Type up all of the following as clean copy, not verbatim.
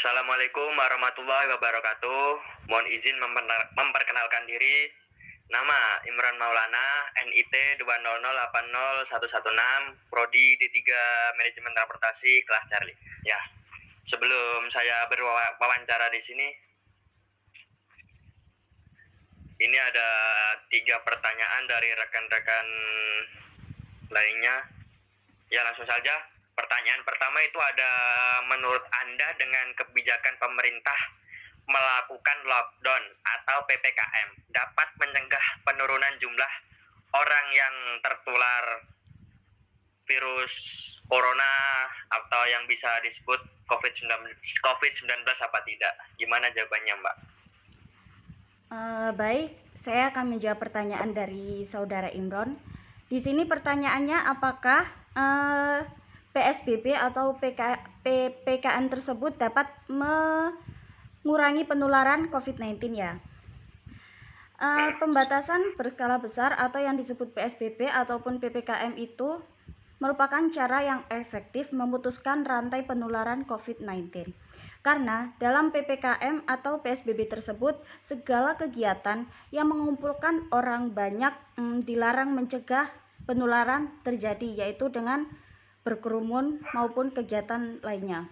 Assalamualaikum warahmatullahi wabarakatuh. Mohon izin memperkenalkan diri. Nama Imran Maulana, NIT 200808116, Prodi D3 Manajemen Transportasi, kelas Charlie. Ya, sebelum saya berwawancara di sini, ini ada 3 pertanyaan dari rekan-rekan lainnya. Ya, langsung saja. Pertanyaan pertama itu ada, menurut Anda dengan kebijakan pemerintah melakukan lockdown atau PPKM dapat mencegah penurunan jumlah orang yang tertular virus corona atau yang bisa disebut COVID-19 apa tidak? Gimana jawabannya, Mbak? Baik, saya akan menjawab pertanyaan dari Saudara Imron. Di sini pertanyaannya, apakah PSBB atau PPKM tersebut dapat mengurangi penularan COVID-19 ya? Pembatasan berskala besar atau yang disebut PSBB ataupun PPKM itu merupakan cara yang efektif memutuskan rantai penularan COVID-19. Karena dalam PPKM atau PSBB tersebut, segala kegiatan yang mengumpulkan orang banyak dilarang mencegah penularan terjadi, yaitu dengan berkerumun maupun kegiatan lainnya.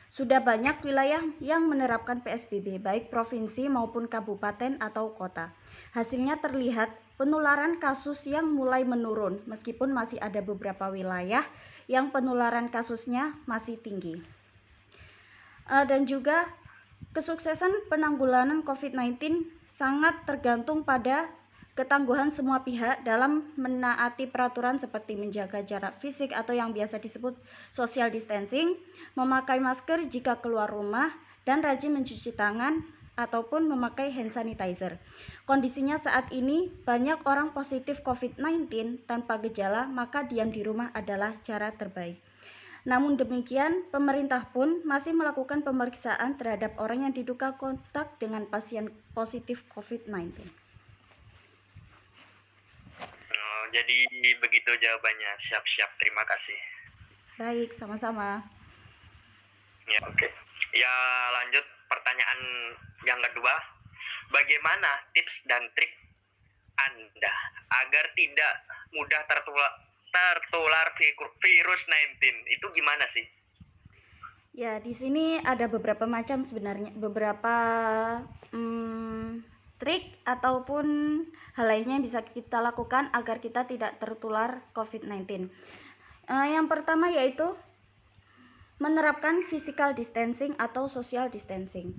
Sudah banyak wilayah yang menerapkan PSBB, baik provinsi maupun kabupaten atau kota. Hasilnya terlihat penularan kasus yang mulai menurun, meskipun masih ada beberapa wilayah yang penularan kasusnya masih tinggi. Dan juga kesuksesan penanggulangan COVID-19 sangat tergantung pada ketangguhan semua pihak dalam menaati peraturan seperti menjaga jarak fisik atau yang biasa disebut social distancing, memakai masker jika keluar rumah, dan rajin mencuci tangan ataupun memakai hand sanitizer. Kondisinya saat ini banyak orang positif COVID-19 tanpa gejala, maka diam di rumah adalah cara terbaik. Namun demikian, pemerintah pun masih melakukan pemeriksaan terhadap orang yang diduga kontak dengan pasien positif COVID-19. Jadi begitu jawabannya. Siap-siap, terima kasih. Baik, sama-sama. Ya, oke. Ya, lanjut pertanyaan yang kedua. Bagaimana tips dan trik Anda agar tidak mudah tertular virus 19? Itu gimana sih? Ya, di sini ada beberapa macam sebenarnya, beberapa trik ataupun hal lainnya yang bisa kita lakukan agar kita tidak tertular COVID-19. Yang pertama yaitu menerapkan physical distancing atau social distancing.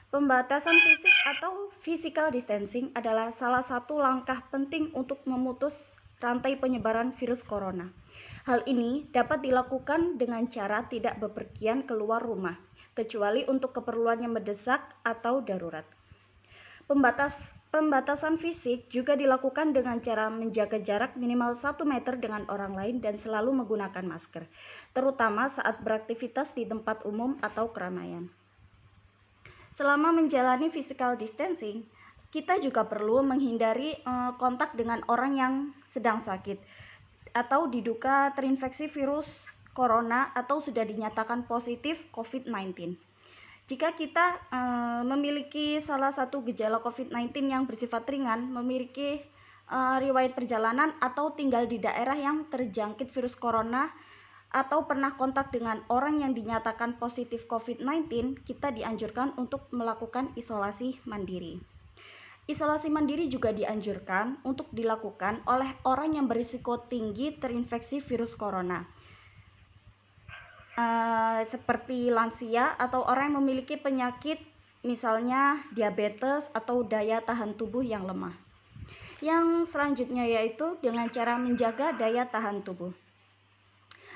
Pembatasan fisik atau physical distancing adalah salah satu langkah penting untuk memutus rantai penyebaran virus corona. Hal ini dapat dilakukan dengan cara tidak bepergian keluar rumah, kecuali untuk keperluan yang mendesak atau darurat. Pembatasan fisik juga dilakukan dengan cara menjaga jarak minimal 1 meter dengan orang lain dan selalu menggunakan masker, terutama saat beraktivitas di tempat umum atau keramaian. Selama menjalani physical distancing, kita juga perlu menghindari kontak dengan orang yang sedang sakit atau diduga terinfeksi virus corona atau sudah dinyatakan positif COVID-19. Jika kita memiliki salah satu gejala COVID-19 yang bersifat ringan, memiliki riwayat perjalanan atau tinggal di daerah yang terjangkit virus corona atau pernah kontak dengan orang yang dinyatakan positif COVID-19, kita dianjurkan untuk melakukan isolasi mandiri. Isolasi mandiri juga dianjurkan untuk dilakukan oleh orang yang berisiko tinggi terinfeksi virus corona, seperti lansia atau orang yang memiliki penyakit misalnya diabetes atau daya tahan tubuh yang lemah. Yang selanjutnya yaitu dengan cara menjaga daya tahan tubuh.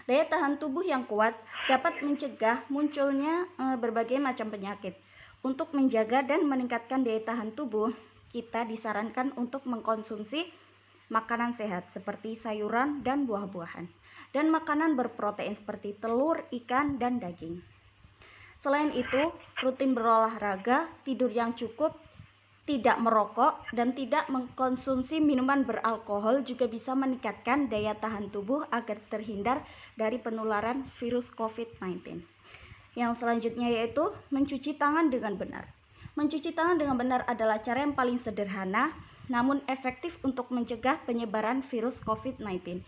Daya tahan tubuh yang kuat dapat mencegah munculnya berbagai macam penyakit. Untuk menjaga dan meningkatkan daya tahan tubuh, kita disarankan untuk mengkonsumsi makanan sehat seperti sayuran dan buah-buahan, dan makanan berprotein seperti telur, ikan, dan daging. Selain itu, rutin berolahraga, tidur yang cukup, tidak merokok, dan tidak mengkonsumsi minuman beralkohol juga bisa meningkatkan daya tahan tubuh agar terhindar dari penularan virus COVID-19. Yang selanjutnya yaitu mencuci tangan dengan benar. Mencuci tangan dengan benar adalah cara yang paling sederhana namun efektif untuk mencegah penyebaran virus COVID-19.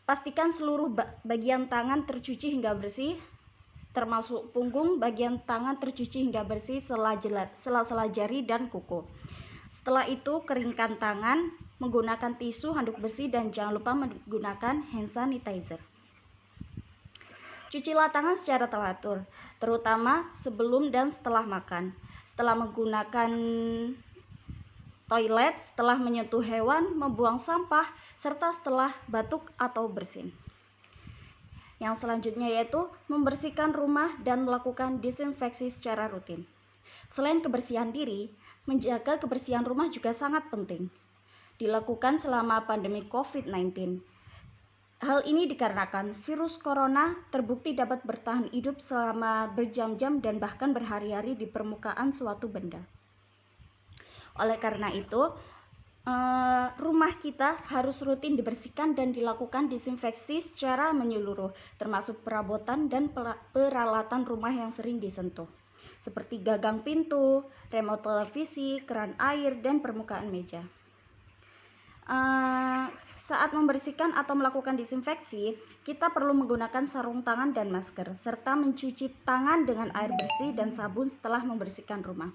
Pastikan seluruh bagian tangan tercuci hingga bersih, termasuk punggung, bagian tangan tercuci hingga bersih, sela-sela jari dan kuku. Setelah itu keringkan tangan menggunakan tisu, handuk bersih, dan jangan lupa menggunakan hand sanitizer. Cucilah tangan secara teratur, terutama sebelum dan setelah makan, setelah menggunakan toilet, setelah menyentuh hewan, membuang sampah, serta setelah batuk atau bersin. Yang selanjutnya yaitu membersihkan rumah dan melakukan disinfeksi secara rutin. Selain kebersihan diri, menjaga kebersihan rumah juga sangat penting. Dilakukan selama pandemi COVID-19. Hal ini dikarenakan virus corona terbukti dapat bertahan hidup selama berjam-jam dan bahkan berhari-hari di permukaan suatu benda. Oleh karena itu, rumah kita harus rutin dibersihkan dan dilakukan disinfeksi secara menyeluruh, termasuk perabotan dan peralatan rumah yang sering disentuh, seperti gagang pintu, remote televisi, keran air, dan permukaan meja. Saat membersihkan atau melakukan disinfeksi, kita perlu menggunakan sarung tangan dan masker, serta mencuci tangan dengan air bersih dan sabun setelah membersihkan rumah.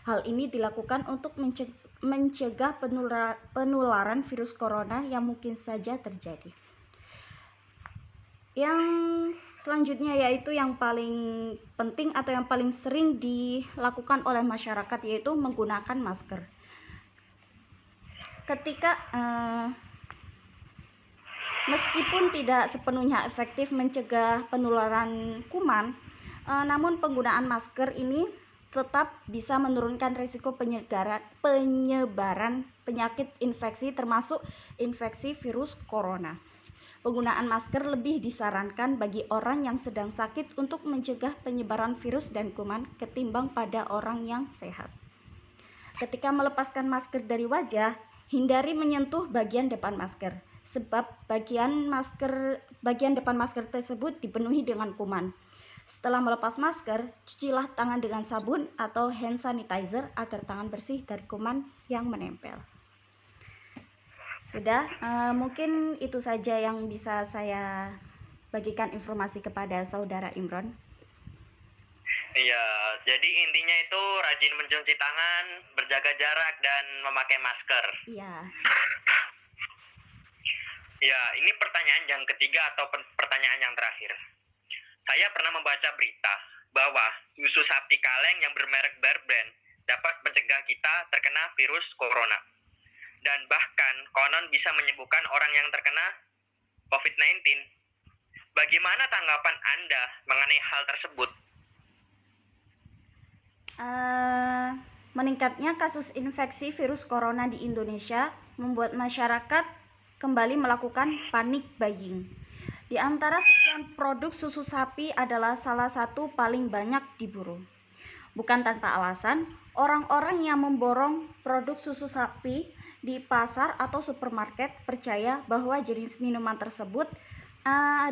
Hal ini dilakukan untuk mencegah penularan virus corona yang mungkin saja terjadi. Yang selanjutnya yaitu yang paling penting atau yang paling sering dilakukan oleh masyarakat yaitu menggunakan masker. Ketika meskipun tidak sepenuhnya efektif mencegah penularan kuman, namun penggunaan masker ini tetap bisa menurunkan risiko penyebaran penyakit infeksi termasuk infeksi virus corona. Penggunaan masker lebih disarankan bagi orang yang sedang sakit untuk mencegah penyebaran virus dan kuman ketimbang pada orang yang sehat. Ketika melepaskan masker dari wajah, hindari menyentuh bagian depan masker, sebab bagian depan masker tersebut dipenuhi dengan kuman. Setelah melepas masker, cucilah tangan dengan sabun atau hand sanitizer agar tangan bersih dari kuman yang menempel. Sudah, mungkin itu saja yang bisa saya bagikan informasi kepada saudara Imron. Iya, jadi intinya itu rajin mencuci tangan, berjaga jarak, dan memakai masker. Iya. Ya, ini pertanyaan yang ketiga atau pertanyaan yang terakhir. Saya pernah membaca berita bahwa susu sapi kaleng yang bermerek Bear Brand dapat mencegah kita terkena virus corona. Dan bahkan konon bisa menyembuhkan orang yang terkena COVID-19. Bagaimana tanggapan Anda mengenai hal tersebut? Meningkatnya kasus infeksi virus corona di Indonesia membuat masyarakat kembali melakukan panic buying. Di antara sekian produk susu sapi adalah salah satu paling banyak diburu. Bukan tanpa alasan, orang-orang yang memborong produk susu sapi di pasar atau supermarket percaya bahwa jenis minuman tersebut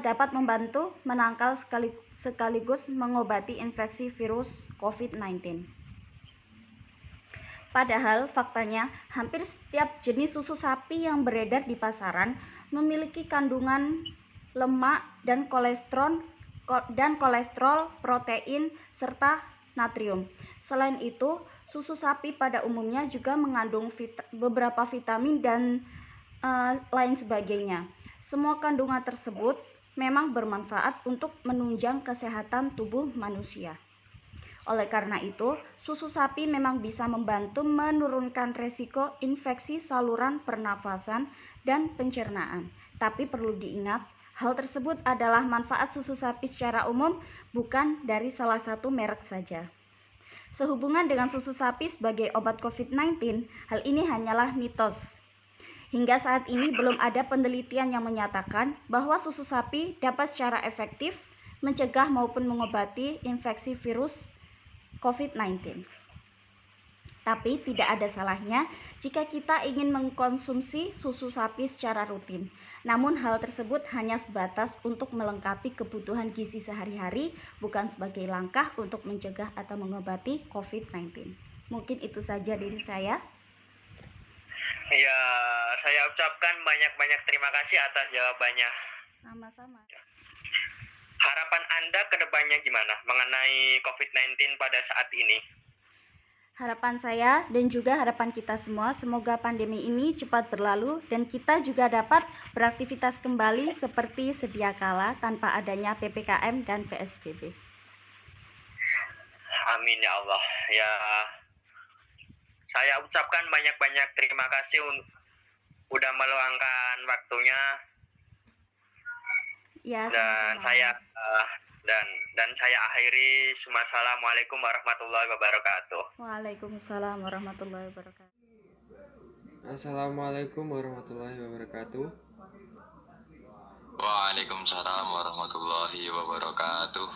dapat membantu menangkal sekaligus mengobati infeksi virus COVID-19. Padahal faktanya hampir setiap jenis susu sapi yang beredar di pasaran memiliki kandungan lemak dan kolesterol, protein, serta natrium. Selain itu, susu sapi pada umumnya juga mengandung beberapa vitamin dan lain sebagainya. Semua kandungan tersebut memang bermanfaat untuk menunjang kesehatan tubuh manusia. Oleh karena itu, susu sapi memang bisa membantu menurunkan resiko infeksi saluran pernafasan dan pencernaan. Tapi perlu diingat, hal tersebut adalah manfaat susu sapi secara umum, bukan dari salah satu merek saja. Sehubungan dengan susu sapi sebagai obat COVID-19, hal ini hanyalah mitos. Hingga saat ini belum ada penelitian yang menyatakan bahwa susu sapi dapat secara efektif mencegah maupun mengobati infeksi virus COVID-19. Tapi tidak ada salahnya jika kita ingin mengkonsumsi susu sapi secara rutin. Namun hal tersebut hanya sebatas untuk melengkapi kebutuhan gizi sehari-hari, bukan sebagai langkah untuk mencegah atau mengobati COVID-19. Mungkin itu saja dari saya. Ya, saya ucapkan banyak-banyak terima kasih atas jawabannya. Sama-sama. Harapan Anda ke depannya gimana mengenai COVID-19 pada saat ini? Harapan saya dan juga harapan kita semua, semoga pandemi ini cepat berlalu dan kita juga dapat beraktivitas kembali seperti sedia kala tanpa adanya PPKM dan PSBB. Amin ya Allah. Ya, saya ucapkan banyak-banyak terima kasih udah meluangkan waktunya Ya, dan sama-sama. dan saya akhiri. Assalamualaikum warahmatullahi wabarakatuh. Waalaikumsalam warahmatullahi wabarakatuh. Assalamualaikum warahmatullahi wabarakatuh. Waalaikumsalam warahmatullahi wabarakatuh.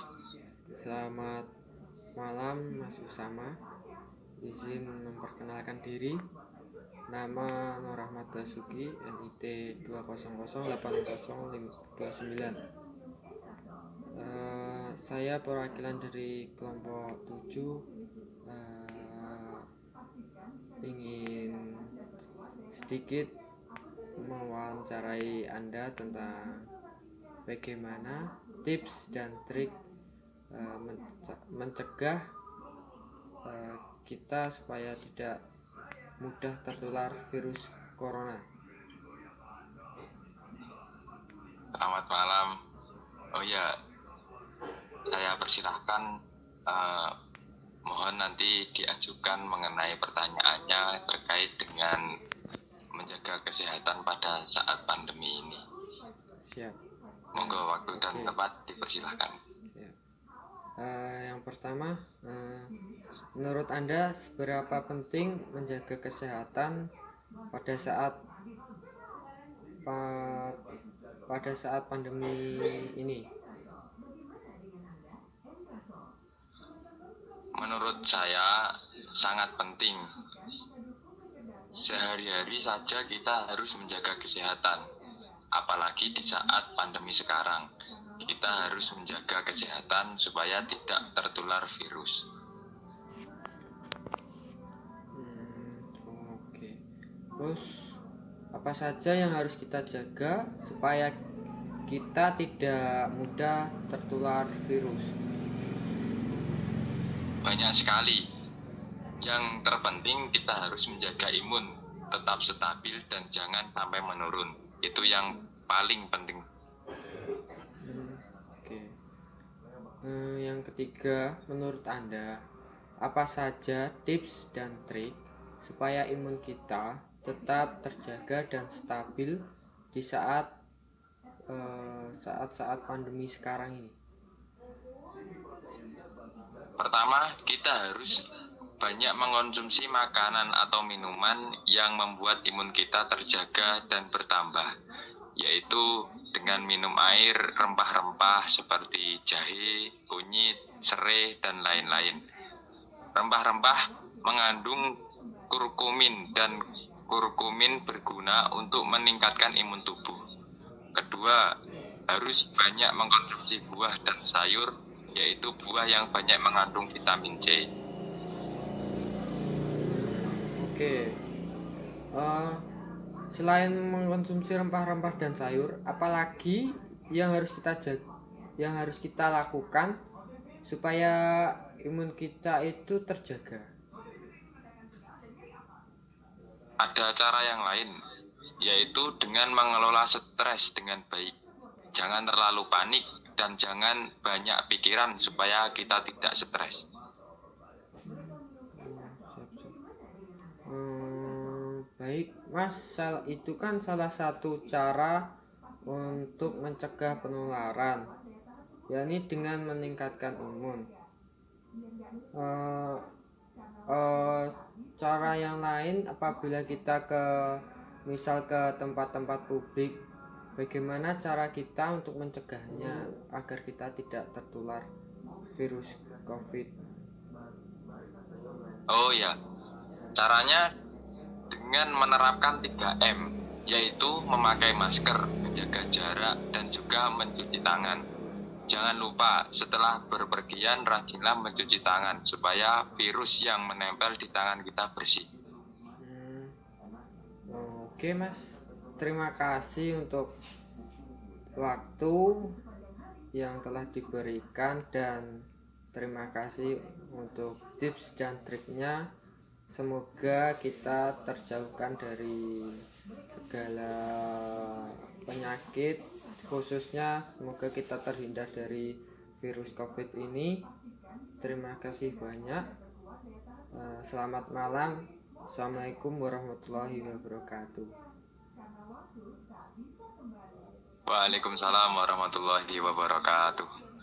Selamat malam Mas Usama. Izin memperkenalkan diri. Nama Nur Rahmat Basuki, NIT 2008029. Saya perwakilan dari kelompok 7, ingin sedikit mewawancarai Anda tentang bagaimana tips dan trik mencegah kita supaya tidak mudah tertular virus corona. Selamat malam. Oh ya, saya persilahkan. Mohon nanti diajukan mengenai pertanyaannya terkait dengan menjaga kesehatan pada saat pandemi ini. Siap. Monggo waktu dan tempat dipersilahkan. Yang pertama, menurut Anda seberapa penting menjaga kesehatan pada saat pandemi ini? Menurut saya sangat penting. Sehari-hari saja kita harus menjaga kesehatan. Apalagi di saat pandemi sekarang, kita harus menjaga kesehatan supaya tidak tertular virus. Oke. Terus apa saja yang harus kita jaga supaya kita tidak mudah tertular virus? Banyak sekali. Yang terpenting kita harus menjaga imun tetap stabil dan jangan sampai menurun. Itu yang paling penting. Oke. Yang ketiga, menurut Anda, apa saja tips dan trik supaya imun kita tetap terjaga dan stabil di saat pandemi sekarang ini? Pertama, kita harus banyak mengkonsumsi makanan atau minuman yang membuat imun kita terjaga dan bertambah, yaitu dengan minum air rempah-rempah seperti jahe, kunyit, serai, dan lain-lain. Rempah-rempah mengandung kurkumin dan kurkumin berguna untuk meningkatkan imun tubuh. Kedua, harus banyak mengkonsumsi buah dan sayur, yaitu buah yang banyak mengandung vitamin C. Oke. Selain mengkonsumsi rempah-rempah dan sayur, apalagi yang harus kita lakukan supaya imun kita itu terjaga? Ada cara yang lain, yaitu dengan mengelola stres dengan baik. Jangan terlalu panik dan jangan banyak pikiran supaya kita tidak stres. Baik, Mas, itu kan salah satu cara untuk mencegah penularan, yakni dengan meningkatkan imun. Cara yang lain apabila kita misal ke tempat-tempat publik, bagaimana cara kita untuk mencegahnya agar kita tidak tertular virus COVID? Oh ya, Caranya dengan menerapkan 3M, yaitu memakai masker, menjaga jarak, dan juga mencuci tangan. Jangan lupa setelah berpergian rajinlah mencuci tangan supaya virus yang menempel di tangan kita bersih. Oke Mas, terima kasih untuk waktu yang telah diberikan dan terima kasih untuk tips dan triknya. Semoga kita terjauhkan dari segala penyakit, khususnya semoga kita terhindar dari virus COVID ini. Terima kasih banyak. Selamat malam. Assalamualaikum warahmatullahi wabarakatuh. Waalaikumsalam warahmatullahi wabarakatuh.